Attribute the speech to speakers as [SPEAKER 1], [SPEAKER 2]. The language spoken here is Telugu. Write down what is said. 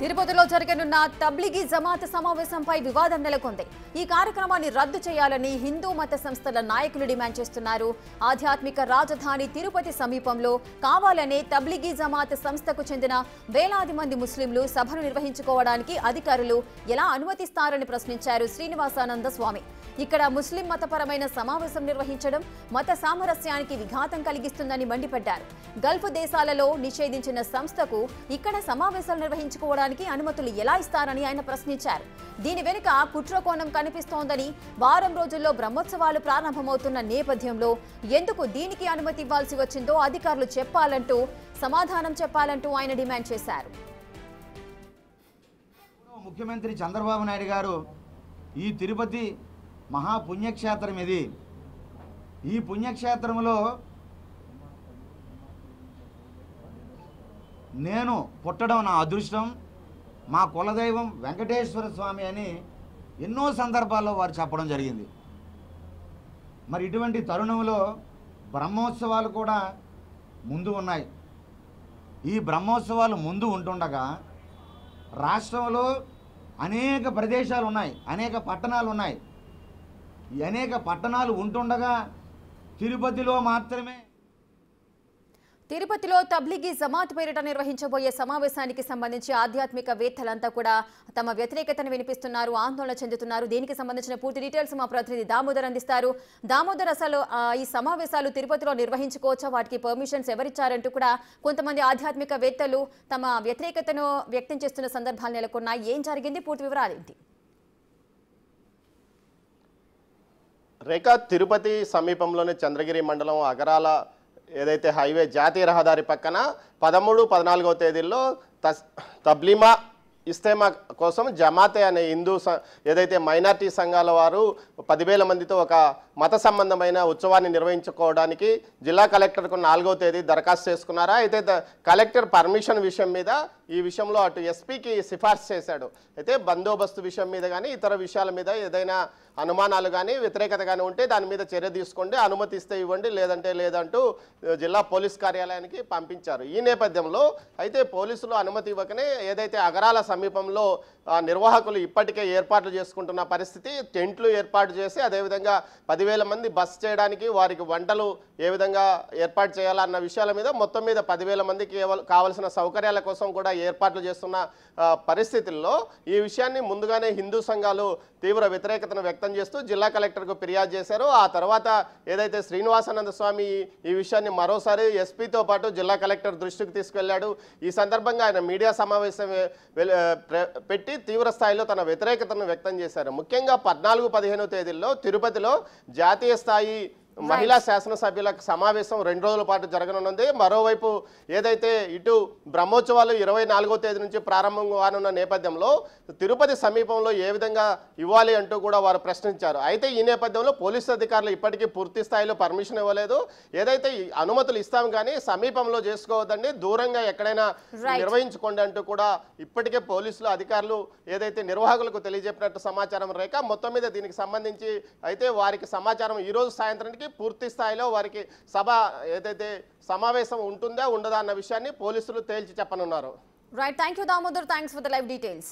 [SPEAKER 1] తిరుపతిలో జరగనున్న తబ్లిగీ జమాత్ సమావేశంపై వివాదం నెలకొంది. ఈ కార్యక్రమాన్ని రద్దు చేయాలని హిందూ మత సంస్థల నాయకులు డిమాండ్ చేస్తున్నారు. ఆధ్యాత్మిక రాజధాని తిరుపతి సమీపంలో కావాలనే తబ్లిగీ జమాత్ సంస్థకు చెందిన వేలాది మంది ముస్లింలు సభను నిర్వహించుకోవడానికి అధికారులు ఎలా అనుమతిస్తారని ప్రశ్నించారు శ్రీనివాసానంద స్వామి. ఇక్కడ ముస్లిం మతపరమైన సమావేశం నిర్వహించడం మత సామరస్యానికి విఘాతం కలిగిస్తుందని మండిపడ్డారు. గల్ఫ్ దేశాలలో నిషేధించిన సంస్థకు ఇక్కడ సమావేశాలు నిర్వహించుకోవడానికి అనుమతులు ఎలా ఇస్తారని ఆయన ప్రశ్నించారు. దీని వెనుక కుట్రకోణం కనిపిస్తోందని, వారం రోజుల్లో బ్రహ్మోత్సవాలు ప్రారంభమవుతున్న నేపథ్యంలో ఎందుకు దీనికి అనుమతి ఇవ్వాల్సి వచ్చిందో అధికారులు సమాధానం చెప్పాలంటూ ఆయన డిమాండ్ చేశారు.
[SPEAKER 2] ముఖ్యమంత్రి చంద్రబాబు నాయుడు గారు ఈ తిరుపతి మహాపుణ్యక్షేత్రం ఇది. ఈ పుణ్యక్షేత్రంలో నేను పుట్టడం నా అదృష్టం, మా కులదైవం వెంకటేశ్వర స్వామి అని ఎన్నో సందర్భాల్లో వారు చెప్పడం జరిగింది. మరి ఇటువంటి తరుణంలో బ్రహ్మోత్సవాలు కూడా ముందు ఉన్నాయి. ఈ బ్రహ్మోత్సవాలు ముందు ఉంటుండగా రాష్ట్రంలో అనేక ప్రదేశాలు ఉన్నాయి, అనేక పట్టణాలు ఉన్నాయి. ఈ అనేక పట్టణాలు ఉంటుండగా తిరుపతిలో మాత్రమే
[SPEAKER 1] తిరుపతిలో తబ్లిగీ జమాత్ పేరిట నిర్వహించబోయే సమావేశానికి సంబంధించి ఆధ్యాత్మికవేత్తలంతా కూడా తమ వ్యతిరేకతను వినిపిస్తున్నారు, ఆందోళన చెందుతున్నారు. దీనికి సంబంధించిన పూర్తి డీటెయిల్స్ మా ప్రతినిధి దామోదర్ అందిస్తారు. దామోదర్, అసలు ఈ సమావేశాలు తిరుపతిలో నిర్వహించుకోవచ్చా, వాటికి పర్మిషన్స్ ఎవరిచ్చారంటూ కూడా కొంతమంది ఆధ్యాత్మికవేత్తలు తమ వ్యతిరేకతను వ్యక్తం చేస్తున్న సందర్భాలు నెలకొన్నాయి. ఏం జరిగింది, పూర్తి వివరాలు ఏంటి?
[SPEAKER 3] రేఖ, తిరుపతి సమీపంలోని చంద్రగిరి మండలం అగరాల ఏదైతే హైవే జాతీయ రహదారి పక్కన 13, 14వ తేదీల్లో తబ్లిమా ఇస్తేమా కోసం జమాతే అనే హిందూ ఏదైతే మైనార్టీ సంఘాల వారు 10,000 మందితో ఒక మత సంబంధమైన ఉత్సవాన్ని నిర్వహించుకోవడానికి జిల్లా కలెక్టర్కు 4వ తేదీ దరఖాస్తు చేసుకున్నారా. అయితే కలెక్టర్ పర్మిషన్ విషయం మీద ఈ విషయంలో అటు ఎస్పీకి సిఫార్సు చేశాడు. అయితే బందోబస్తు విషయం మీద కానీ ఇతర విషయాల మీద ఏదైనా అనుమానాలు కానీ వ్యతిరేకత కానీ ఉంటే దాని మీద చర్య తీసుకోండి, అనుమతి ఇస్తే ఇవ్వండి, లేదంటే లేదంటూ జిల్లా పోలీస్ కార్యాలయానికి పంపించారు. ఈ నేపథ్యంలో అయితే పోలీసులు అనుమతి ఇవ్వకనే ఏదైతే అగరాల సమీపంలో నిర్వాహకులు ఇప్పటికే ఏర్పాట్లు చేసుకుంటున్న పరిస్థితి, టెంట్లు ఏర్పాటు చేసి అదేవిధంగా 10,000 మంది బస్ చేయడానికి వారికి వంటలు ఏ విధంగా ఏర్పాటు చేయాలన్న విషయాల మీద మొత్తం మీద 10,000 మందికి కావాల్సిన సౌకర్యాల కోసం కూడా ఏర్పాట్లు చేస్తున్న పరిస్థితుల్లో ఈ విషయాన్ని ముందుగానే హిందూ సంఘాలు తీవ్ర వ్యతిరేకతను వ్యక్తం చేస్తూ జిల్లా కలెక్టర్కు ఫిర్యాదు చేశారు. ఆ తర్వాత ఏదైతే శ్రీనివాసానంద స్వామి ఈ విషయాన్ని మరోసారి ఎస్పీతో పాటు జిల్లా కలెక్టర్ దృష్టికి తీసుకెళ్లాడు. ఈ సందర్భంగా ఆయన మీడియా సమావేశం పెట్టి తీవ్ర స్థాయిలో తన వ్యతిరేకతను వ్యక్తం చేశారు. ముఖ్యంగా 14, 15వ తేదీల్లో తిరుపతిలో జాతీయ స్థాయి మహిళా శాసనసభ్యుల సమావేశం 2 రోజుల పాటు జరగనున్నది. మరోవైపు ఏదైతే ఇటు బ్రహ్మోత్సవాలు 24వ తేదీ నుంచి ప్రారంభం కానున్న నేపథ్యంలో తిరుపతి సమీపంలో ఏ విధంగా ఇవ్వాలి అంటూ కూడా వారు ప్రశ్నించారు. అయితే ఈ నేపథ్యంలో పోలీసు అధికారులు ఇప్పటికీ పూర్తి స్థాయిలో పర్మిషన్ ఇవ్వలేదు. ఏదైతే అనుమతులు ఇస్తాం కానీ సమీపంలో చేసుకోవద్దండి, దూరంగా ఎక్కడైనా నిర్వహించుకోండి అంటూ కూడా ఇప్పటికే పోలీసులు అధికారులు ఏదైతే నిర్వాహకులకు తెలియజెప్పినట్టు సమాచారం. రేఖ, మొత్తం మీద దీనికి సంబంధించి అయితే వారికి సమాచారం ఈ రోజు సాయంత్రానికి పూర్తి స్థాయిలో వారికి సభ ఏదైతే సమావేశం ఉంటుందా ఉండదా అన్న విషయాన్ని పోలీసులు తేల్చి చెప్పనున్నారు.
[SPEAKER 1] Right, thank you Damodar, thanks for the live details.